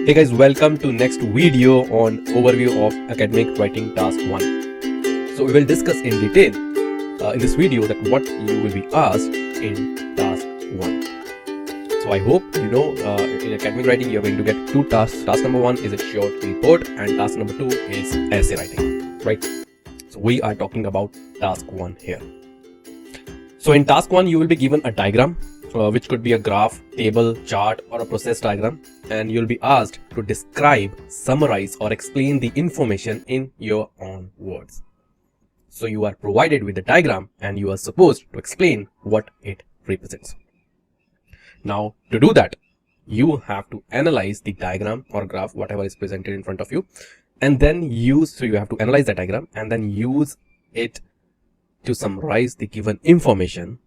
Hey guys, welcome to next video on overview of academic writing task 1. So we will discuss in detail in this video that what you will be asked in task 1. So I hope you know in academic writing you are going to get two tasks. Task number 1 is a short report and task number 2 is essay writing, right? So we are talking about task 1 here. So in task 1 you will be given a diagram which could be a graph, table, chart or a process diagram, and you'll be asked to describe, summarize or explain the information in your own words. So you are provided with the diagram and you are supposed to explain what it represents. Now to do that, you have to analyze the diagram or graph, whatever is presented in front of you, and then you have to analyze the diagram and then use it to summarize the given information.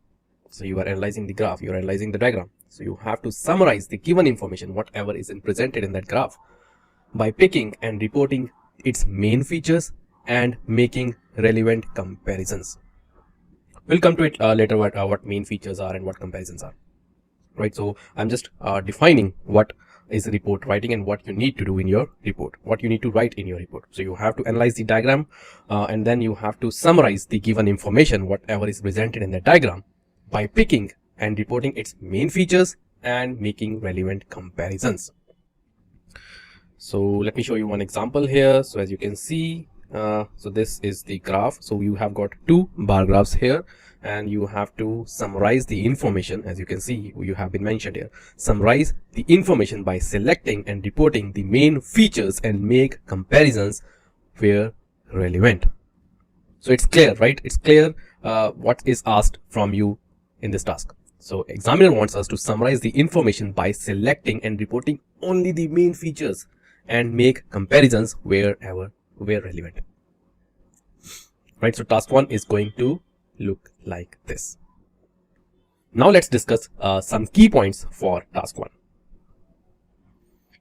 So you are analyzing the graph, you are analyzing the diagram. So you have to summarize the given information, whatever is presented in that graph, by picking and reporting its main features and making relevant comparisons. We'll come to it later what main features are and what comparisons are. Right, so I'm just defining what is report writing and what you need to do in your report, what you need to write in your report. So you have to analyze the diagram and then you have to summarize the given information, whatever is presented in the diagram, by picking and reporting its main features and making relevant comparisons. So let me show you one example here. So as you can see, so this is the graph. So you have got two bar graphs here and you have to summarize the information. As you can see, you have been mentioned here, summarize the information by selecting and reporting the main features and make comparisons where relevant. So it's clear, right? It's clear what is asked from you in this task. So examiner wants us to summarize the information by selecting and reporting only the main features and make comparisons where relevant. Right, so task 1 is going to look like this. Now let's discuss some key points for task 1.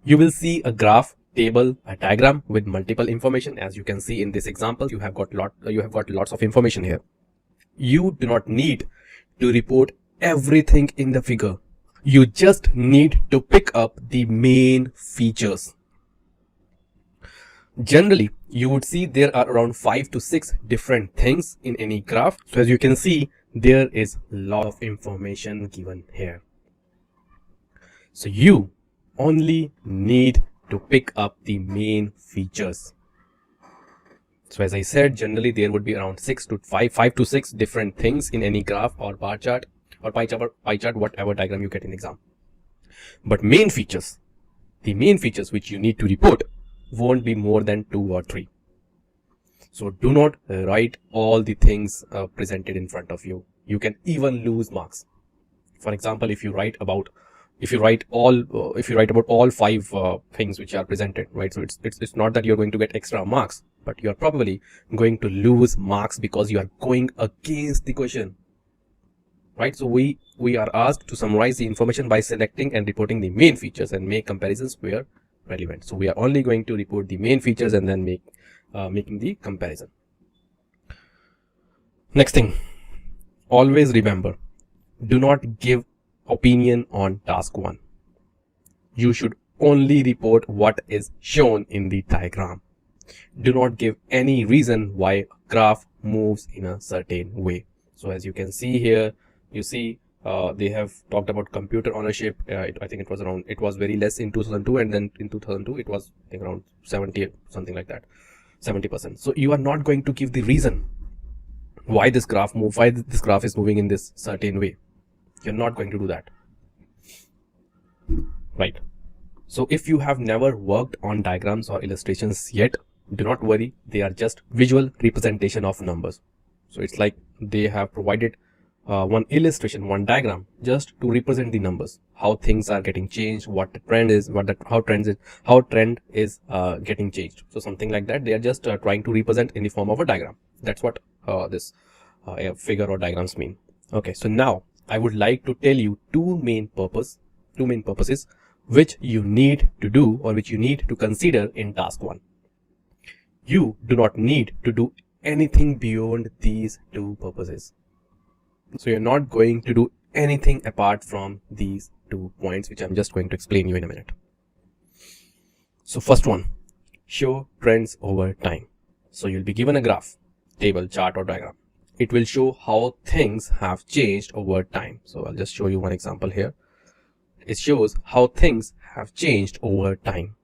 You will see a graph, table, a diagram with multiple information. As you can see in this example, you have got lots of information here. You do not need to report everything in the figure. You just need to pick up the main features. Generally, you would see there are around 5 to 6 different things in any graph. So as you can see, there is a lot of information given here. So you only need to pick up the main features. So as I said, generally there would be around 5 to 6 different things in any graph or bar chart or pie chart, whatever diagram you get in exam. But main features, the main features which you need to report, won't be more than 2 or 3. So do not write all the things presented in front of you. You can even lose marks. For example, if you write about all 5 things which are presented, right? So it's not that you're going to get extra marks, but you're probably going to lose marks because you are going against the question, right? So we are asked to summarize the information by selecting and reporting the main features and make comparisons where relevant. So we are only going to report the main features and then making the comparison. Next thing, always remember, do not give opinion on task 1. You should only report what is shown in the diagram. Do not give any reason why a graph moves in a certain way. So as you can see here, you see they have talked about computer ownership. I think it was very less in 2002, and then in 2002 it was, I think, around 70, something like that, 70%. So you are not going to give the reason why this graph is moving in this certain way. You're not going to do that, right? So if you have never worked on diagrams or illustrations yet, do not worry, they are just visual representation of numbers. So it's like they have provided one illustration, one diagram, just to represent the numbers, how things are getting changed, what the trend is, how trend is getting changed. So something like that. They are just trying to represent in the form of a diagram. That's what this figure or diagrams mean. Okay, so now I would like to tell you two main purposes which you need to do or which you need to consider in task 1. You do not need to do anything beyond these two purposes. So you're not going to do anything apart from these 2 points, which I'm just going to explain you in a minute. So first one, show trends over time. So you'll be given a graph, table, chart or diagram. It will show how things have changed over time. So I'll just show you one example here. It shows how things have changed over time.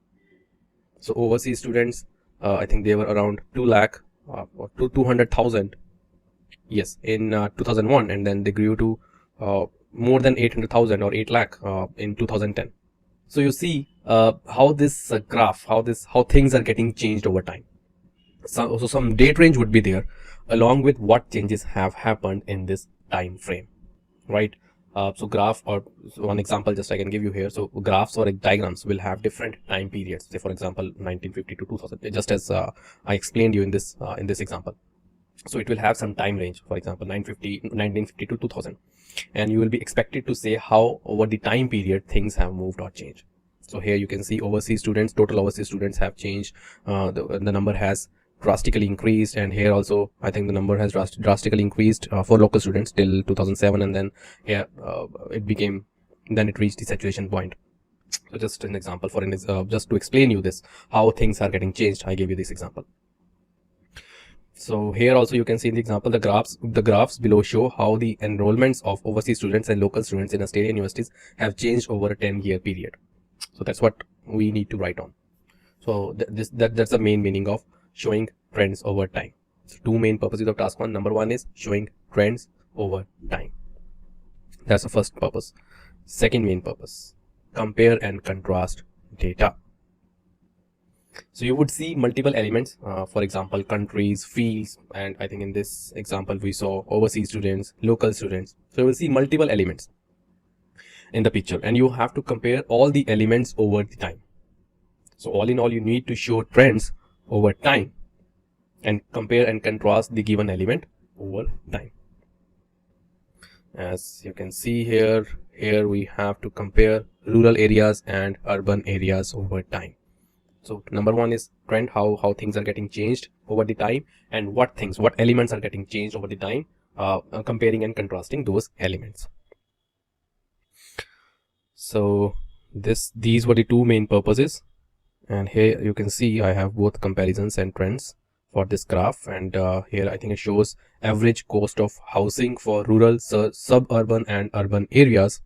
So overseas students, I think they were around 2 lakh or 200,000. Yes, in 2001, and then they grew to more than 800,000 or 8 lakh in 2010. So you see how this graph, how things are getting changed over time. So some date range would be there, along with what changes have happened in this time frame, right? So graph, or one example just I can give you here. So graphs or diagrams will have different time periods. Say for example 1950 to 2000, just as I explained you in this example. So it will have some time range, for example 1950 to 2000, and you will be expected to say how over the time period things have moved or changed. So here you can see overseas students, total overseas students have changed. The number has drastically increased, and here also I think the number has drastically increased for local students till 2007, and then here it reached the saturation point. So just an example just to explain you this, how things are getting changed, I gave you this example. So here also you can see in the example, the graphs below show how the enrollments of overseas students and local students in Australian universities have changed over a 10-year period. So that's what we need to write on. So that's the main meaning of showing trends over time. So two main purposes of task 1. Number 1 is showing trends over time. That's the first purpose. Second main purpose, compare and contrast data. So you would see multiple elements, for example countries, fields, and I think in this example we saw overseas students, local students. So you will see multiple elements in the picture, and you have to compare all the elements over the time. So all in all, you need to show trends over time and compare and contrast the given element over time. As you can see here we have to compare rural areas and urban areas over time. So number 1 is trend, how things are getting changed over the time, and what elements are getting changed over the time, comparing and contrasting those elements. So these were the two main purposes, and here you can see I have both comparisons and trends for this graph, and here I think it shows average cost of housing for rural, suburban and urban areas.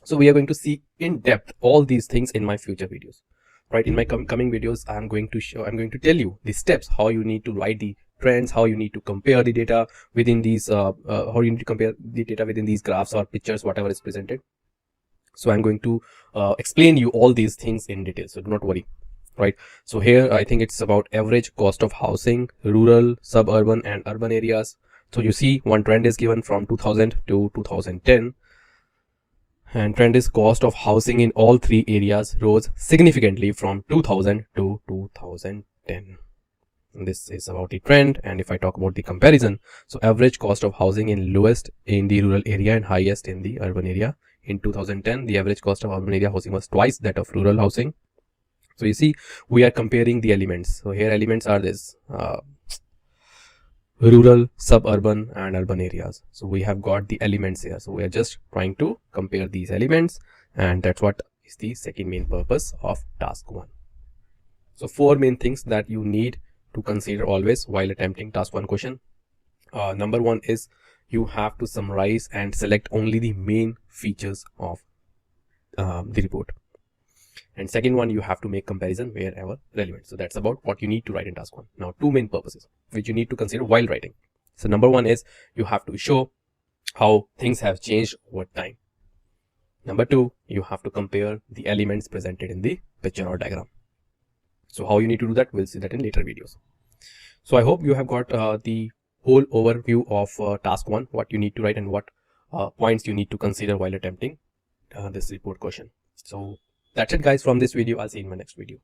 So we are going to see in depth all these things in my future videos, right? In my coming videos I'm going to tell you the steps, how you need to write the trends, how you need to compare the data within these graphs or pictures, whatever is presented. So I'm going to explain you all these things in detail, so do not worry, right? So here I think it's about average cost of housing, rural, suburban and urban areas. So you see one trend is given from 2000 to 2010, and trend is cost of housing in all three areas rose significantly from 2000 to 2010. And this is about the trend. And if I talk about the comparison, so average cost of housing in lowest in the rural area and highest in the urban area. In 2010, the average cost of urban area housing was twice that of rural housing. So you see, we are comparing the elements. So here elements are this rural, suburban and urban areas. So we have got the elements here. So we are just trying to compare these elements, and that's what is the second main purpose of task 1. So 4 main things that you need to consider always while attempting task 1 question. Number 1 is you have to summarize and select only the main features of the report. And second one, you have to make comparison wherever relevant. So that's about what you need to write in task 1. Now 2 main purposes which you need to consider while writing. So number 1 is you have to show how things have changed over time. Number 2, you have to compare the elements presented in the picture or diagram. So how you need to do that, we'll see that in later videos. So I hope you have got the whole overview of task 1, what you need to write and what points you need to consider while attempting this report question. So that's it guys from this video. I'll see you in my next video.